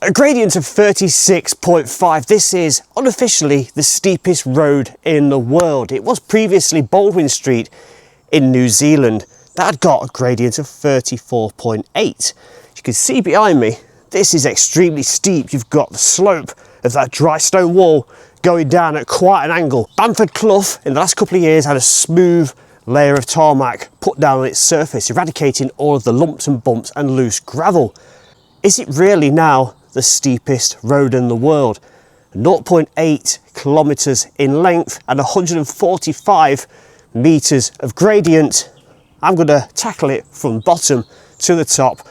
A gradient of 36.5. This is unofficially the steepest road in the world. It was previously Baldwin Street in New Zealand. That had got a gradient of 34.8. As you can see behind me, this is extremely steep. You've got the slope of that dry stone wall going down at quite an angle. Bamford Clough in the last couple of years had a smooth layer of tarmac put down on its surface, eradicating all of the lumps and bumps and loose gravel. Is it really now the steepest road in the world? 0.8 kilometers in length and 145 meters of gradient. I'm going to tackle it from bottom to the top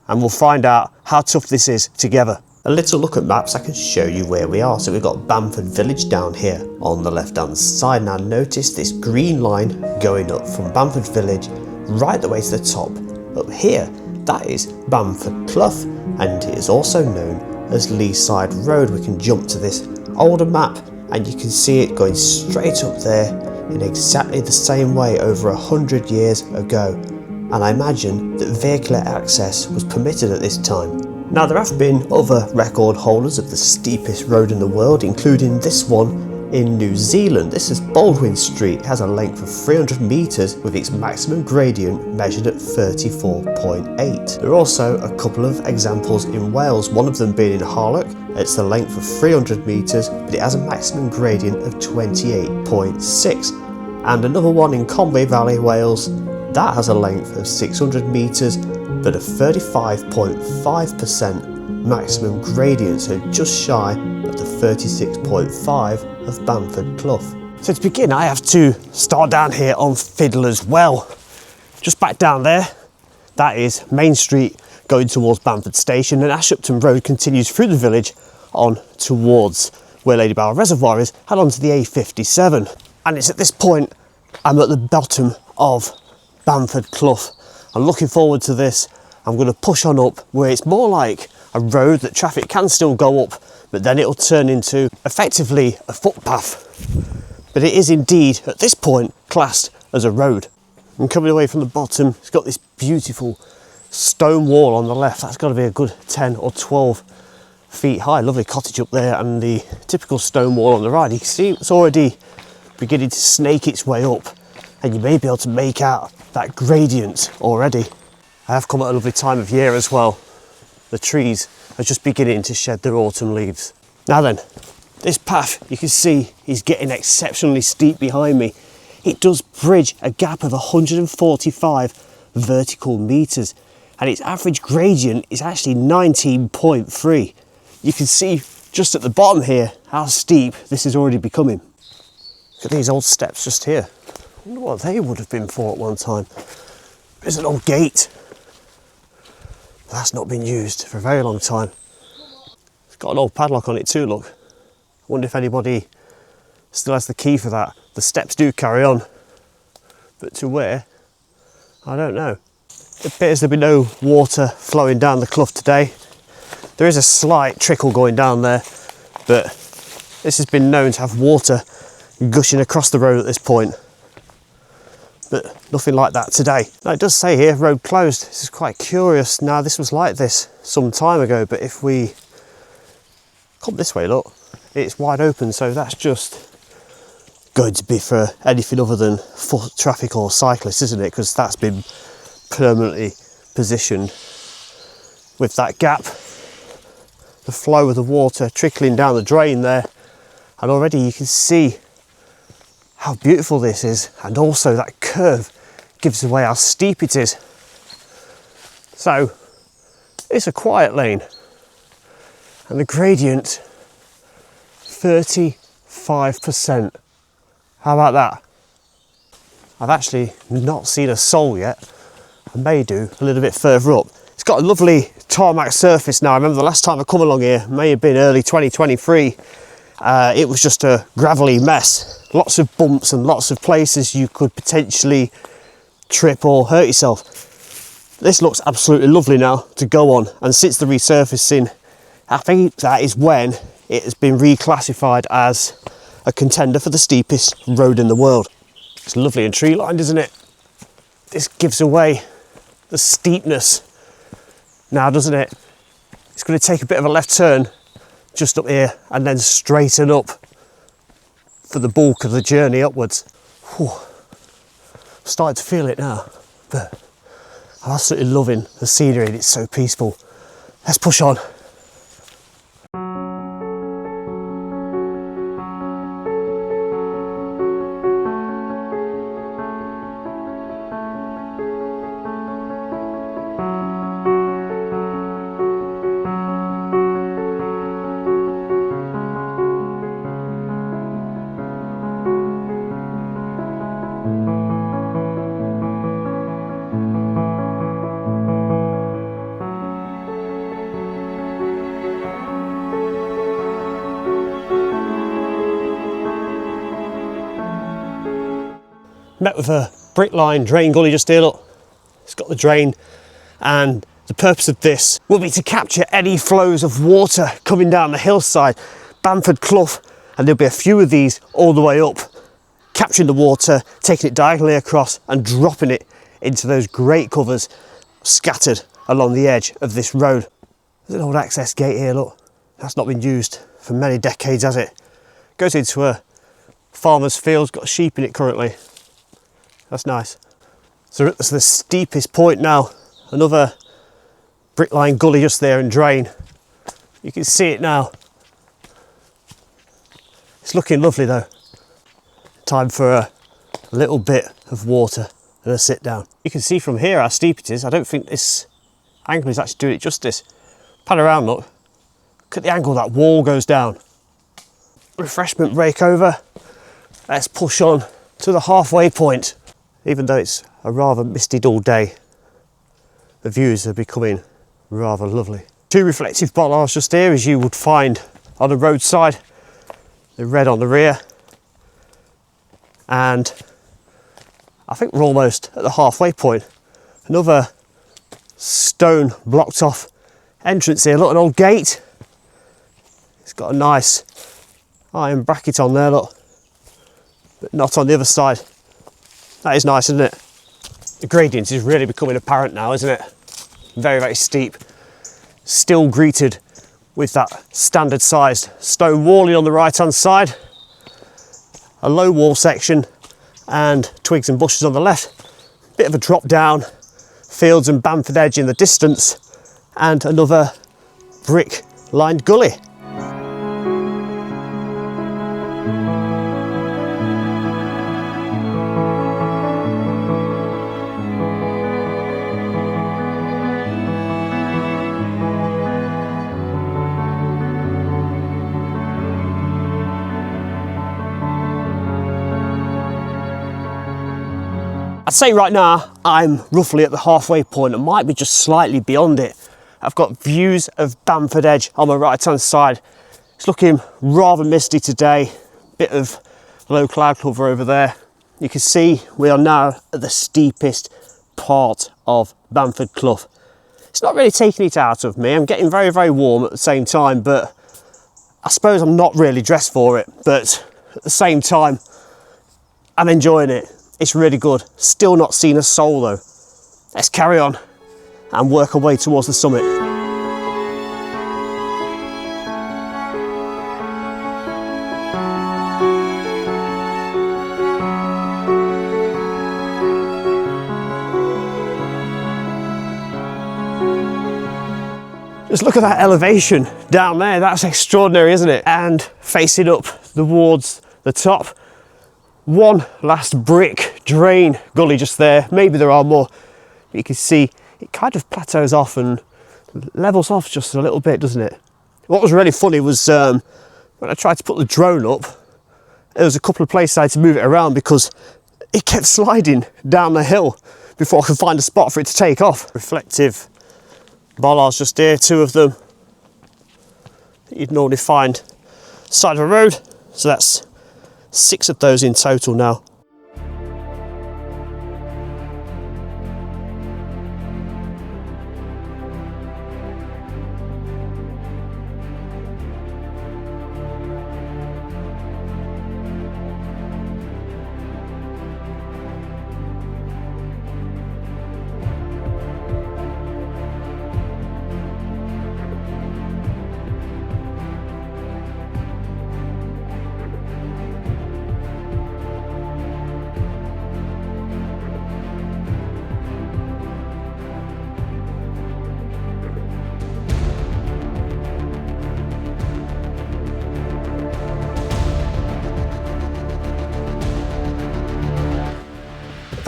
and we'll find out how tough this is together. A little look at maps, I can show you where we are. So we've got Bamford Village down here on the left hand side. Now notice this green line going up from Bamford Village right the way to the top. Up here, that is Bamford Clough, and it is also known as Leaside Road. We can jump to this older map and you can see it going straight up there in exactly the same way over 100 years ago. And I imagine that vehicular access was permitted at this time. Now there have been other record holders of the steepest road in the world, including this one in New Zealand. This is Baldwin Street. It has a length of 300 meters with its maximum gradient measured at 34.8. There are also a couple of examples in Wales, one of them being in Harlock. It's the length of 300 meters, but it has a maximum gradient of 28.6. And another one in Conwy Valley, Wales, that has a length of 600 meters, but a 35.5% maximum gradient, so just shy of the 36.5 of Bamford Clough. So to begin, I have to start down here on Fiddler's Well. Just back down there, that is Main Street going towards Bamford Station, and Ashupton Road continues through the village on towards where Lady Bower Reservoir is, head on to the A57. And it's at this point I'm at the bottom of Bamford Clough. I'm looking forward to this. I'm going to push on up where it's more like a road that traffic can still go up, but then it'll turn into effectively a footpath. But it is indeed at this point classed as a road. I'm coming away from the bottom. It's got this beautiful stone wall on the left. That's got to be a good 10 or 12 feet high. Lovely cottage up there, and the typical stone wall on the right. You can see it's already beginning to snake its way up, and you may be able to make out that gradient already. I have come at a lovely time of year as well. The trees are just beginning to shed their autumn leaves. Now then, this path you can see is getting exceptionally steep behind me. It does bridge a gap of 145 vertical meters, and its average gradient is actually 19.3. You can see just at the bottom here how steep this is already becoming. Look at these old steps just here. I wonder what they would have been for at one time. There's an old gate. That's not been used for a very long time. It's got an old padlock on it too, look. I wonder if anybody still has the key for that. The steps do carry on, but to where? I don't know. It appears there'll be no water flowing down the clough today. There is a slight trickle going down there, but this has been known to have water gushing across the road at this point. But nothing like that today. Now it does say here, road closed. This is quite curious. Now this was like this some time ago, but if we come this way, look, it's wide open, so that's just going to be for anything other than foot traffic or cyclists, isn't it? Because that's been permanently positioned with that gap, the flow of the water trickling down the drain there, and already you can see how beautiful this is, and also that curve gives away how steep it is. So it's a quiet lane, and the gradient 35%. How about that? I've actually not seen a soul yet. I may do a little bit further up. It's got a lovely tarmac surface now. I remember the last time I come along here, may have been early 2023. It was just a gravelly mess. Lots of bumps and lots of places you could potentially trip or hurt yourself. This looks absolutely lovely now to go on, and since the resurfacing, I think that is when it has been reclassified as a contender for the steepest road in the world. It's lovely and tree lined, isn't it? This gives away the steepness now, doesn't it? It's going to take a bit of a left turn just up here and then straighten up for the bulk of the journey upwards. Whew. I'm starting to feel it now, but I'm absolutely loving the scenery and it's so peaceful. Let's push on. Met with a brick line drain gully just here, look. It's got the drain, and the purpose of this will be to capture any flows of water coming down the hillside, Bamford Clough, and there'll be a few of these all the way up, capturing the water, taking it diagonally across and dropping it into those great covers scattered along the edge of this road. There's an old access gate here, look. That's not been used for many decades, has it? Goes into a farmer's field, got sheep in it currently. That's nice. So it's the steepest point now. Another brick line gully just there and drain. You can see it now. It's looking lovely though. Time for a little bit of water and a sit down. You can see from here how steep it is. I don't think this angle is actually doing it justice. Pan around, look. Look at the angle that wall goes down. Refreshment break over. Let's push on to the halfway point. Even though it's a rather misty dull day, the views are becoming rather lovely. Two reflective bollards just here, as you would find on the roadside. The red on the rear. And I think we're almost at the halfway point. Another stone blocked off entrance here. Look, an old gate. It's got a nice iron bracket on there, look. But not on the other side. That is nice, isn't it? The gradient is really becoming apparent now, isn't it? Very, very steep. Still greeted with that standard sized stone walling on the right hand side. A low wall section and twigs and bushes on the left. Bit of a drop down. Fields and Bamford Edge in the distance. And another brick lined gully. I'd say right now I'm roughly at the halfway point. I might be just slightly beyond it. I've got views of Bamford Edge on my right hand side. It's looking rather misty today. Bit of low cloud cover over there. You can see we are now at the steepest part of Bamford Clough. It's not really taking it out of me. I'm getting very, very warm at the same time, but I suppose I'm not really dressed for it. But at the same time, I'm enjoying it. It's really good. Still not seen a soul though. Let's carry on and work our way towards the summit. Just look at that elevation down there. That's extraordinary, isn't it? And facing up towards the top, one last brick drain gully just there. Maybe there are more. You can see it kind of plateaus off and levels off just a little bit, doesn't it? What was really funny was when I tried to put the drone up, there was a couple of places I had to move it around because it kept sliding down the hill before I could find a spot for it to take off. Reflective bollards just here, two of them that you'd normally find side of a road. So that's 6 of those in total now.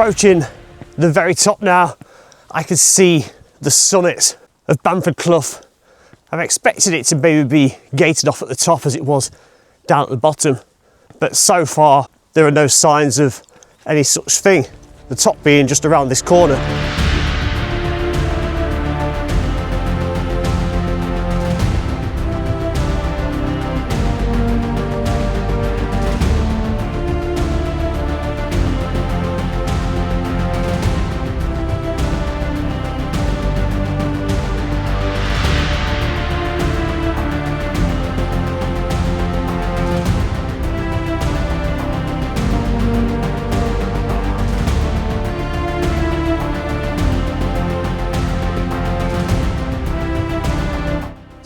Approaching the very top now, I can see the summit of Bamford Clough. I've expected it to maybe be gated off at the top as it was down at the bottom, but so far there are no signs of any such thing, the top being just around this corner.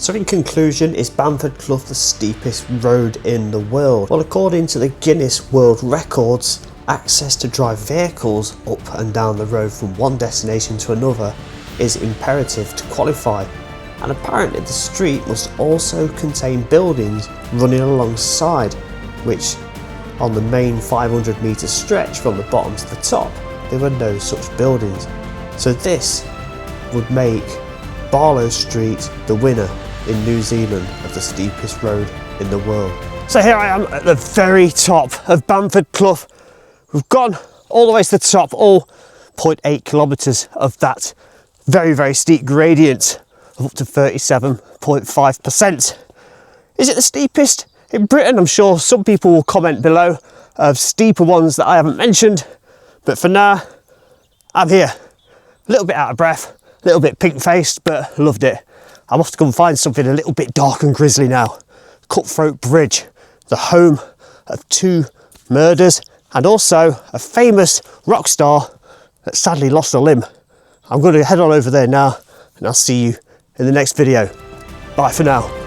So in conclusion, is Bamford Clough the steepest road in the world? Well, according to the Guinness World Records, access to drive vehicles up and down the road from one destination to another is imperative to qualify. And apparently the street must also contain buildings running alongside, which on the main 500-metre stretch from the bottom to the top, there were no such buildings. So this would make Barlow Street the winner in New Zealand of the steepest road in the world. So here I am at the very top of Bamford Clough. We've gone all the way to the top, all 0.8 kilometres of that very, very steep gradient of up to 37.5%. Is it the steepest in Britain? I'm sure some people will comment below of steeper ones that I haven't mentioned, but for now, I'm here. A little bit out of breath, a little bit pink-faced, but loved it. I'm off to go and find something a little bit dark and grisly now. Cutthroat Bridge, the home of 2 murders and also a famous rock star that sadly lost a limb. I'm going to head on over there now and I'll see you in the next video. Bye for now.